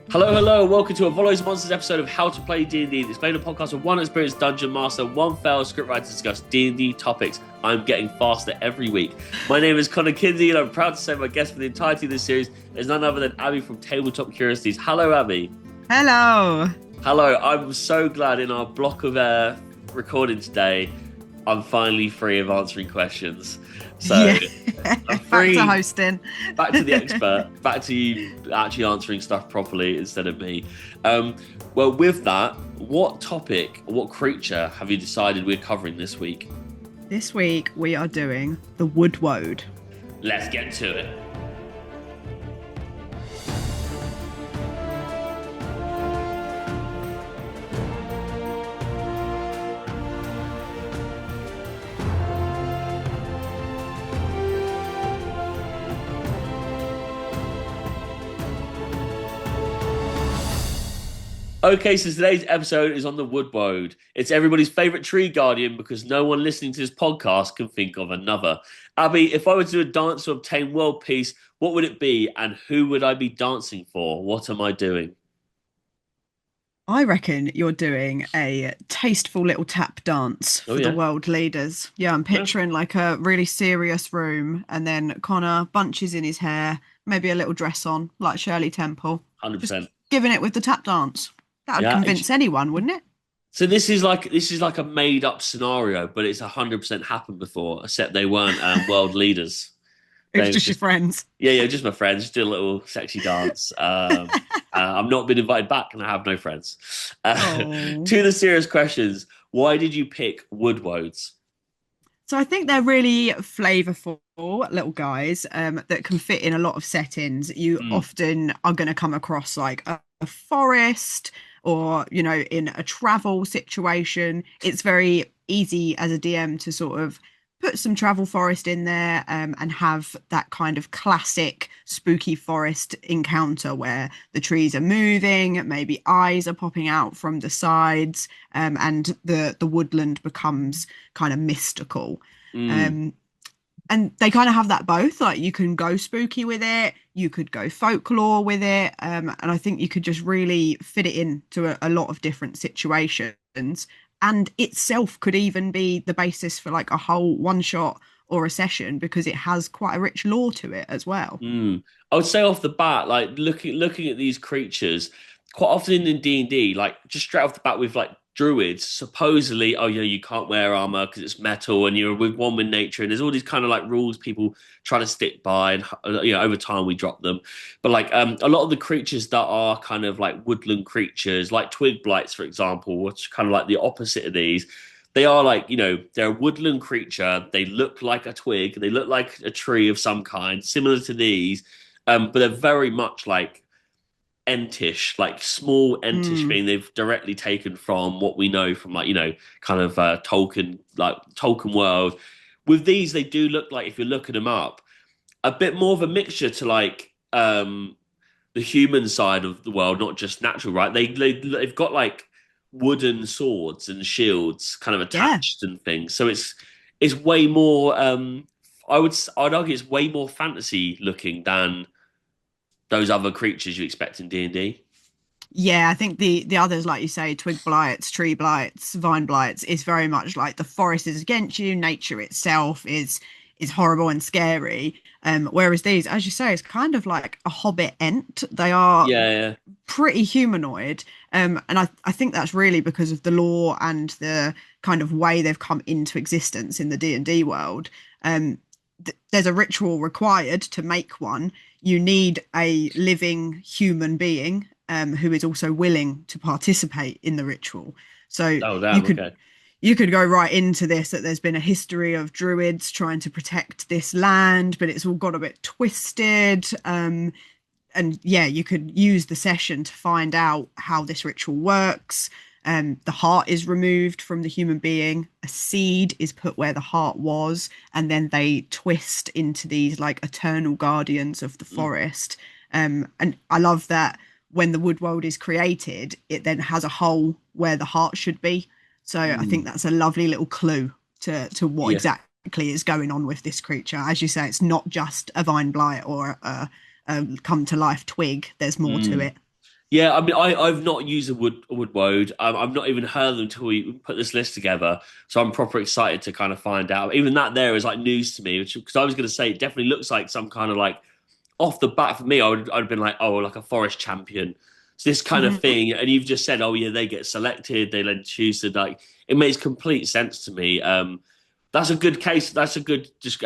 Hello, welcome to a Volo's Monsters episode of How to Play D&D. It's playing a podcast of one experienced dungeon master, one failed scriptwriter to discuss D&D topics. I'm getting faster every week. My name is Kinsey, and I'm proud to say my guest for the entirety of this series is none other than Abby from Tabletop Curiosities. Hello, Abby. Hello. Hello, I'm so glad in our block of recording today, I'm finally free of answering questions. So I'm free. Back to hosting. Back to the expert. Back to you actually answering stuff properly instead of me. Well, with that, what topic, what creature have you decided we're covering this week? This week we are doing the Wood Woad. Let's get to it. Okay, so today's episode is on the Wood Woad. It's everybody's favourite tree guardian because no one listening to this podcast can think of another. Abby, if I were to do a dance to obtain world peace, what would it be and who would I be dancing for? What am I doing? I reckon you're doing a tasteful little tap dance for the world leaders. Yeah, I'm picturing like a really serious room and then Connor bunches in his hair, maybe a little dress on, like Shirley Temple. 100%. Just giving it with the tap dance. That would convince anyone, wouldn't it? So this is like a made up scenario, but it's 100% happened before, except they weren't world leaders. It's just your friends. Yeah, just my friends. Just do a little sexy dance. I've not been invited back, and I have no friends. To the serious questions: why did you pick Wood Woads? So I think they're really flavourful little guys that can fit in a lot of settings. You often are going to come across like a forest or, you know, in a travel situation. It's very easy as a DM to sort of put some travel forest in there and have that kind of classic spooky forest encounter where the trees are moving, maybe eyes are popping out from the sides, and the woodland becomes kind of mystical. And they kind of have that both. Like you can go spooky with it, you could go folklore with it, and I think you could just really fit it into a lot of different situations. And itself could even be the basis for like a whole one shot or a session because it has quite a rich lore to it as well. I would say off the bat, like looking at these creatures, quite often in D&D, like just straight off the bat with like druids, supposedly, you can't wear armor because it's metal and you're with one with nature, and there's all these kind of like rules people try to stick by, and over time we drop them. But like a lot of the creatures that are kind of like woodland creatures, like twig blights, for example, which are kind of like the opposite of these. They are like, they're a woodland creature. They look like a twig. They look like a tree of some kind, similar to these, but they're very much like entish, like small entish being they've directly taken from what we know from like kind of Tolkien world. With these, they do look like, if you're looking them up, a bit more of a mixture to like the human side of the world, not just natural, right? They've got like wooden swords and shields kind of attached and things, so it's way more I'd argue it's way more fantasy looking than those other creatures you expect in D&D. Yeah, I think the others, like you say, twig blights, tree blights, vine blights, is very much like the forest is against you. Nature itself is horrible and scary. Whereas these, as you say, is kind of like a hobbit ent. They are pretty humanoid. And I think that's really because of the lore and the kind of way they've come into existence in the D&D world. There's a ritual required to make one. You need a living human being who is also willing to participate in the ritual. So you could go right into this, that there's been a history of druids trying to protect this land, but it's all got a bit twisted. And you could use the session to find out how this ritual works. The heart is removed from the human being. A seed is put where the heart was, and then they twist into these like eternal guardians of the forest. And I love that when the Wood Woad is created, it then has a hole where the heart should be. So I think that's a lovely little clue to what exactly is going on with this creature. As you say, it's not just a vine blight or a come to life twig. There's more to Mm. it. Yeah, I mean, I've not used a wood woad. I've not even heard of them until we put this list together. So I'm proper excited to kind of find out. Even that there is like news to me, because I was going to say it definitely looks like some kind of like off the bat for me. I'd have been like, oh, like a forest champion. It's this kind of Mhm. thing, and you've just said, oh yeah, they get selected, they then choose to like. It makes complete sense to me. That's a good case. That's a good just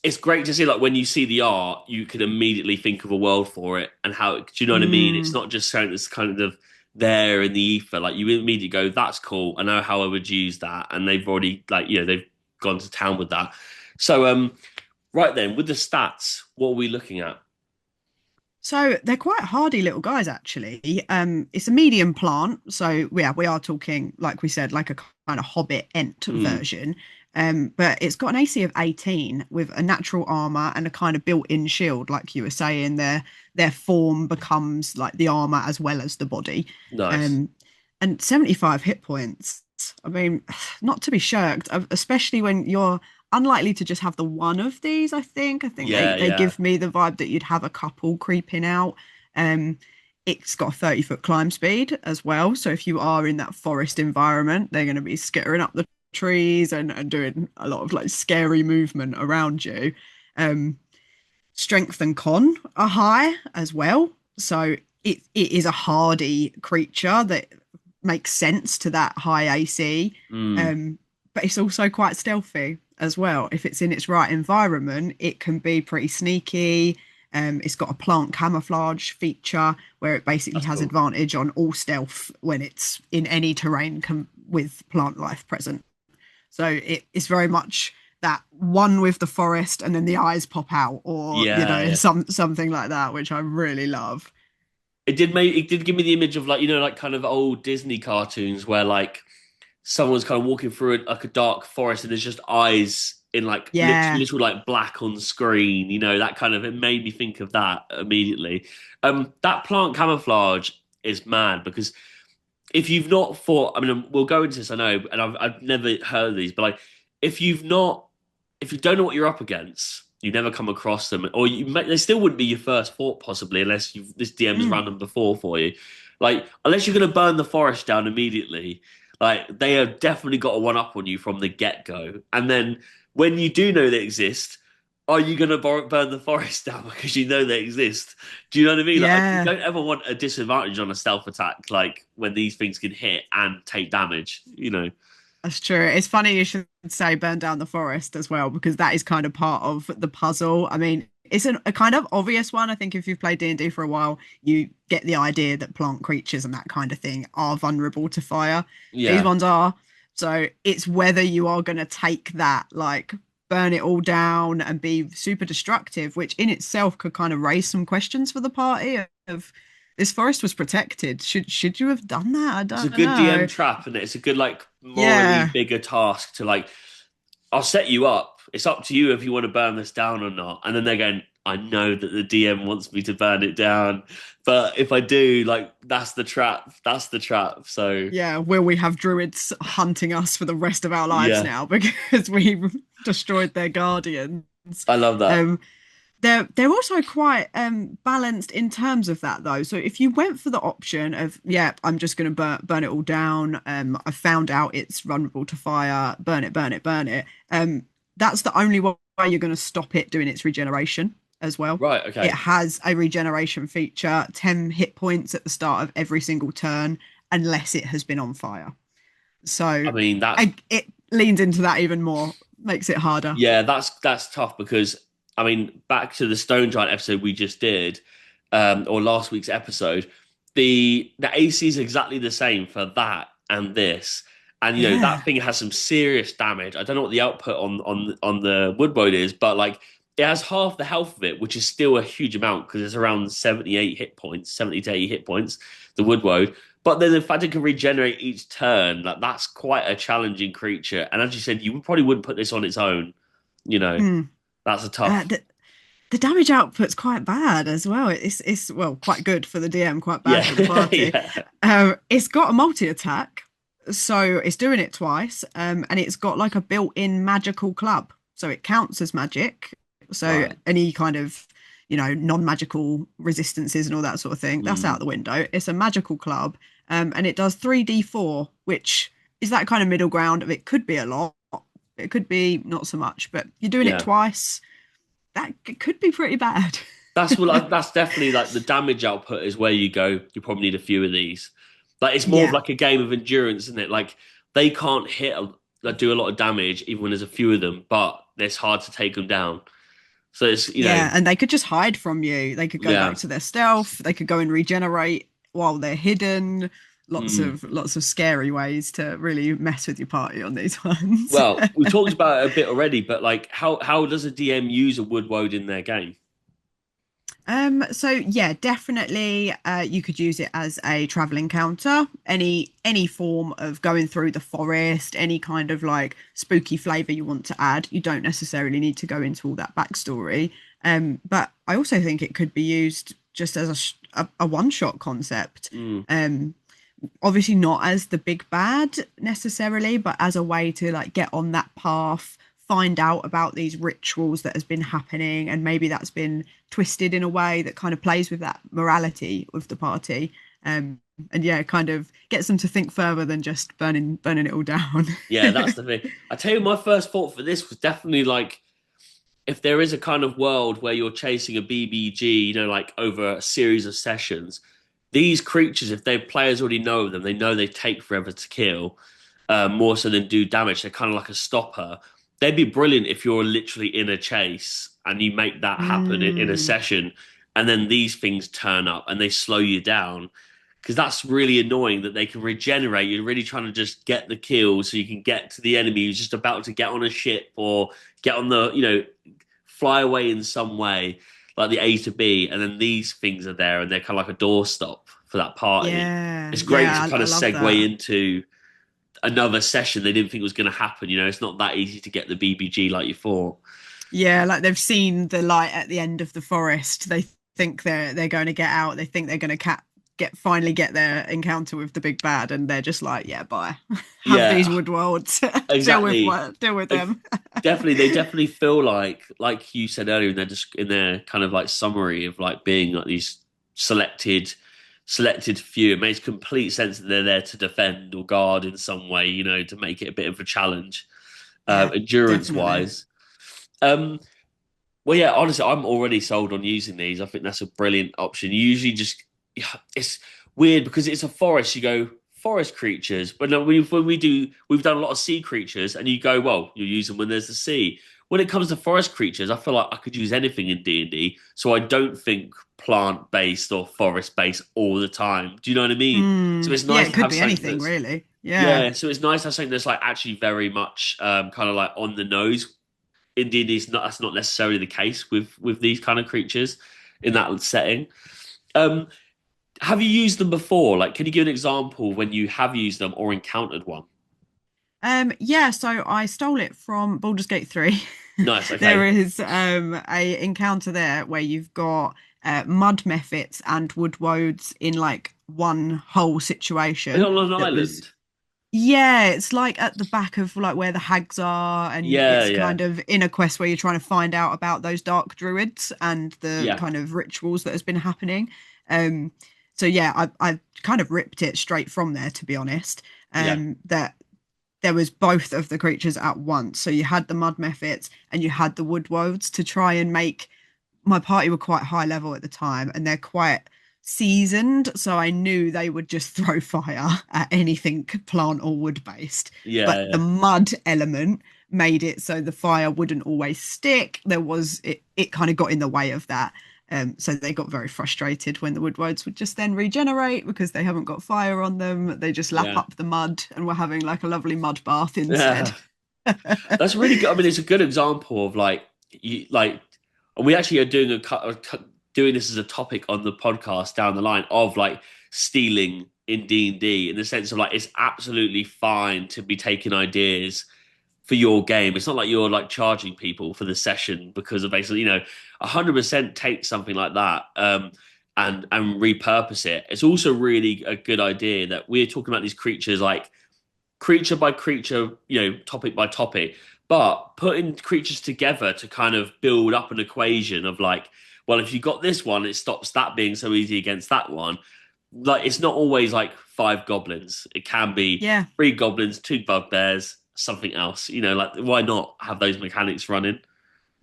it's great to see like when you see the art, you can immediately think of a world for it and how. Do you know what I mean? It's Mm. not just something that's kind of there in the ether. Like you immediately go, "That's cool. I know how I would use that," and they've already like they've gone to town with that. So right then with the stats, what are we looking at? So they're quite hardy little guys, actually. It's a medium plant, so yeah, we are talking, like we said, like a kind of Hobbit Ent Mm, version. But it's got an AC of 18 with a natural armor and a kind of built-in shield, like you were saying. Their form becomes like the armor as well as the body. nice. Um, and 75 hit points. I mean, not to be shirked, especially when you're unlikely to just have the one of these, I think. I think they Yeah, they yeah. give me the vibe that you'd have a couple creeping out. Um, it's got a 30-foot climb speed as well. So if you are in that forest environment, they're going to be skittering up the trees and doing a lot of like scary movement around you. Um, Strength and con are high as well. So it is a hardy creature that makes sense to that high AC. Mm, Um, but it's also quite stealthy as well. If it's in its right environment, it can be pretty sneaky. It's got a plant camouflage feature where it basically that's has cool. advantage on all stealth when it's in any terrain with plant life present. So it's very much that one with the forest and then the eyes pop out, or Yeah, yeah. something like that, which I really love. It did give me the image of like like kind of old Disney cartoons where like someone's kind of walking through like a dark forest and there's just eyes in like Yeah. literal like black on screen, that kind of it made me think of that immediately. That plant camouflage is mad because if you've not thought, I mean, we'll go into this, I know, and I've never heard of these, but like if you've not, if you don't know what you're up against, you never come across them, or they still wouldn't be your first thought possibly unless this DM's Mm. run them before for you. Like unless you're going to burn the forest down immediately, like they have definitely got a one up on you from the get go. And then when you do know they exist, are you going to burn the forest down because you know they exist? Do you know what I mean? Like, you Yeah. don't ever want a disadvantage on a stealth attack, like when these things can hit and take damage. That's true. It's funny you should say burn down the forest as well, because that is kind of part of the puzzle. I mean, it's a kind of obvious one. I think if you've played D&D for a while, you get the idea that plant creatures and that kind of thing are vulnerable to fire. These Yeah. ones are. So it's whether you are going to take that, like burn it all down and be super destructive, which in itself could kind of raise some questions for the party of this forest was protected. Should you have done that? I It's a don't good DM know. trap, and it's a good, like, morally Yeah. bigger task to, like, I'll set you up. It's up to you if you want to burn this down or not. And then they're going, I know that the DM wants me to burn it down. But if I do, like, that's the trap. That's the trap. So, Yeah, will we have druids hunting us for the rest of our lives yeah, now because we destroyed their guardians? I love that. Um, they're also quite balanced in terms of that though. So if you went for the option of, yeah, I'm just going to burn it all down. I found out it's vulnerable to fire. Burn it, burn it, burn it. That's the only way you're going to stop it doing its regeneration as well. Right. It Okay. has a regeneration feature, 10 hit points at the start of every single turn, unless it has been on fire. So I mean, that's it leans into that even more, makes it harder. Yeah, that's tough because I mean, back to the Stone Giant episode we just did, or last week's episode, the AC is exactly the same for that and this, and that Yeah. thing has some serious damage. I don't know what the output on the Wood Woad is, but like it has half the health of it, which is still a huge amount because it's around 78 hit points, 70 to 80 hit points, the Wood Woad. But then the fact it can regenerate each turn, like that's quite a challenging creature. And as you said, you probably wouldn't put this on its own. You know, Mm. that's a Uh, tough. the, the damage output's quite bad as well. It's well quite good for the DM, quite bad Yeah, for the party. yeah. It's got a multi attack, So it's doing it twice, and it's got like a built-in magical club, so it counts as magic. So Right. any kind of, non-magical resistances and all that sort of thing, that's out Mm, the window. It's a magical club, and it does 3d4, which is that kind of middle ground of it could be a lot, it could be not so much, but you're doing it yeah. twice. That could be pretty bad. That's definitely like the damage output is where you go. You probably need a few of these. Like it's more of Yeah. like a game of endurance, isn't it? Like they can't like, do a lot of damage even when there's a few of them, but it's hard to take them down. So it's Yeah, and they could just hide from you. They could go back yeah. to their stealth. They could go and regenerate while they're hidden. Mm. Lots of scary ways to really mess with your party on these ones. Well, we talked about it a bit already, but like how does a DM use a Wood Woad in their game? So yeah, definitely you could use it as a travel encounter. Any form of going through the forest, any kind of like spooky flavor you want to add. You don't necessarily need to go into all that backstory. But I also think it could be used just as a one-shot concept. Mm. Obviously not as the big bad necessarily, but as a way to like get on that path, find out about these rituals that has been happening, and maybe that's been twisted in a way that kind of plays with that morality of the party. And yeah, kind of gets them to think further than just burning it all down. Yeah, that's the thing. I tell you, my first thought for this was definitely like if there is a kind of world where you're chasing a BBG, like over a series of sessions, these creatures, if their players already know them, they know they take forever to kill, more so than do damage. They're kind of like a stopper. They'd be brilliant if you're literally in a chase and you make that happen in a Mm, session, and then these things turn up and they slow you down. Because that's really annoying that they can regenerate. You're really trying to just get the kill so you can get to the enemy who's just about to get on a ship or get on fly away in some way, like the A to B, and then these things are there and they're kind of like a doorstop for that party. yeah, It's great to yeah, kind I of love that. segue into another session they didn't think was going to happen. It's not that easy to get the BBG like you thought. Yeah, like they've seen the light at the end of the forest. They think they're going to get out. They think they're going to finally get their encounter with the big bad, and they're just like, yeah, bye. Have these Yeah, Wood Worlds. exactly. Deal with Like, them. they definitely feel like you said earlier in their kind of like summary of like being like these selected few. It makes complete sense that they're there to defend or guard in some way, to make it a bit of a challenge, Yeah, endurance definitely. wise. Um, well, yeah, honestly, I'm already sold on using these. I think that's a brilliant option. You usually just, yeah, it's weird because it's a forest. You go forest creatures, but no, we've done a lot of sea creatures, and you go, well, you use them when there's the sea. When it comes to forest creatures, I feel like I could use anything in D&D, so I don't think plant based or forest based all the time. Do you know what I mean? So it's Yeah, nice it to could have be something anything, that's really. Yeah. yeah. So it's nice to have something that's like actually very much kind of like on the nose. Indeed, that's not necessarily the case with these kind of creatures in that setting. Um, have you used them before? Like, can you give an example when you have used them or encountered one? Yeah, so I stole it from Baldur's Gate 3. Nice. There Okay. is a encounter there where you've got mud mephits and wood woads in like one whole Are you situation on an that was island? yeah, it's like at the back of like where the hags are, and Yeah. it's Yeah. kind of in a quest where you're trying to find out about those dark druids and the Yeah. kind of rituals that has been happening. Um, so yeah, I kind of ripped it straight from there, to be honest. Yeah. That there was both of the creatures at once. So you had the mud mephits and you had the wood woads to try and make my party were quite high level at the time and they're quite seasoned. So I knew they would just throw fire at anything plant or wood based. But the Yeah. mud element made it so the fire wouldn't always stick. It kind of got in the way of that. So they got very frustrated when the woodwords would just then regenerate because they haven't got fire on them. They just lap Yeah. up the mud and we're having like a lovely mud bath instead. Yeah. That's really good. I mean, it's a good example of and we actually are doing this as a topic on the podcast down the line of like stealing in D&D in the sense of like it's absolutely fine to be taking ideas for your game. It's not like you're like charging people for the session because of basically 100% take something like that and repurpose it. It's also really a good idea that we're talking about these creatures like creature by creature, topic by topic, but putting creatures together to kind of build up an equation of like, well, if you got this one, it stops that being so easy against that one. Like, it's not always like five goblins. It can be Yeah. three goblins, two bugbears, something else. Like, why not have those mechanics running?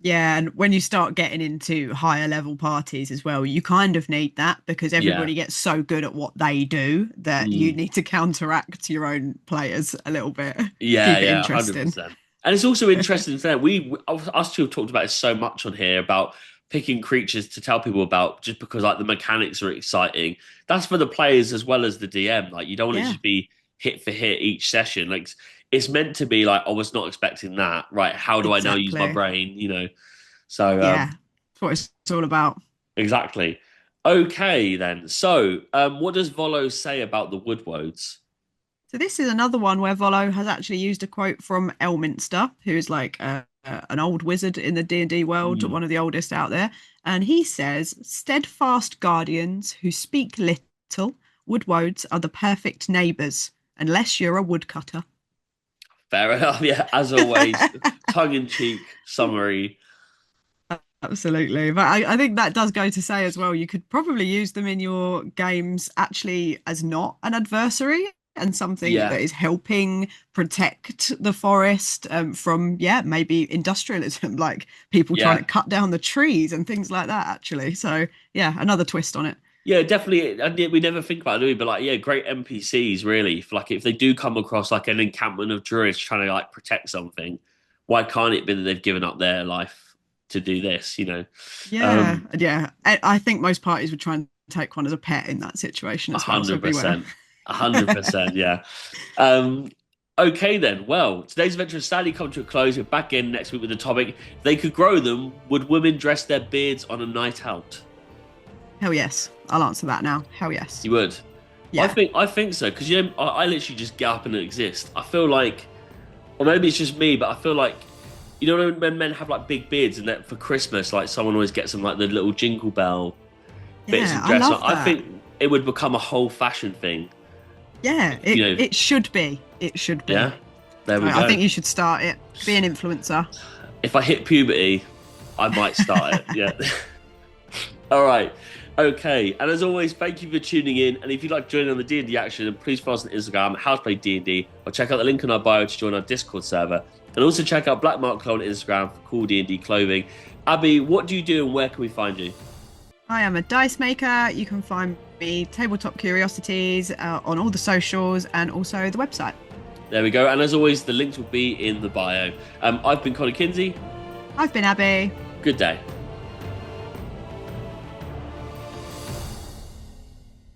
Yeah, and when you start getting into higher level parties as well, you kind of need that because Yeah. everybody gets so good at what they do that you Mm. need to counteract your own players a little bit. Yeah, Keep it yeah, interesting. 100%. And it's also interesting that us two have talked about it so much on here about picking creatures to tell people about just because like the mechanics are exciting. That's for the players as well as the DM. Like, you don't want it to Yeah, just be hit for hit each session. Like, it's meant to be like, I was not expecting that. Right? How do I now use my exactly. brain? So Yeah, that's what it's all about. exactly. Okay, then. So, what does Volo say about the Wood Woads? So this is another one where Volo has actually used a quote from Elminster, who is like an old wizard in the D&D world, Hmm. one of the oldest out there. And he says, steadfast guardians who speak little, woodwoads are the perfect neighbours, unless you're a woodcutter. Fair enough. Yeah, as always, tongue in cheek summary. Absolutely. But I think that does go to say as well, you could probably use them in your games actually as not an adversary and something Yeah, that is helping protect the forest from, yeah, maybe industrialism, like people trying yeah, to cut down the trees and things like that, actually. So, yeah, another twist on it. yeah. Definitely. And we never think about it, do we? But like, yeah, great NPCs. Really, like if they do come across like an encampment of druids trying to like protect something, why can't it be that they've given up their life to do this? Yeah, Um, yeah. I think most parties would try and take one as a pet in that situation a as well. So hundred beware. percent, 100%. Yeah. Um, okay then. Well, today's adventure has sadly come to a close. We're back in next week with the topic: if they could grow them, would women dress their beards on a night out? Hell yes. I'll answer that now. Hell yes. You would. I Yeah. think I think so because I literally just get up and exist. I feel like, or maybe it's just me, but I feel like when men have like big beards and that for Christmas, like someone always gets them like the little jingle bell bits Yeah, and I dress up. love I that. think it would become a whole fashion thing. Yeah, You it know, it should be. It should be. yeah. There we I go. think you should start it. Be an influencer. If I hit puberty, I might start it. Yeah. All right. Okay. And as always, thank you for tuning in. And if you'd like to join on the D&D action, please follow us on Instagram, How to Play D&D, or check out the link in our bio to join our Discord server. And also check out Black Mark Clo on Instagram for cool D&D clothing. Abby, what do you do and where can we find you? I am a dice maker. You can find me tabletop curiosities on all the socials and also the website. There we go. And as always, the links will be in the bio. I've been Connor Kinsey. I've been Abby. Good day.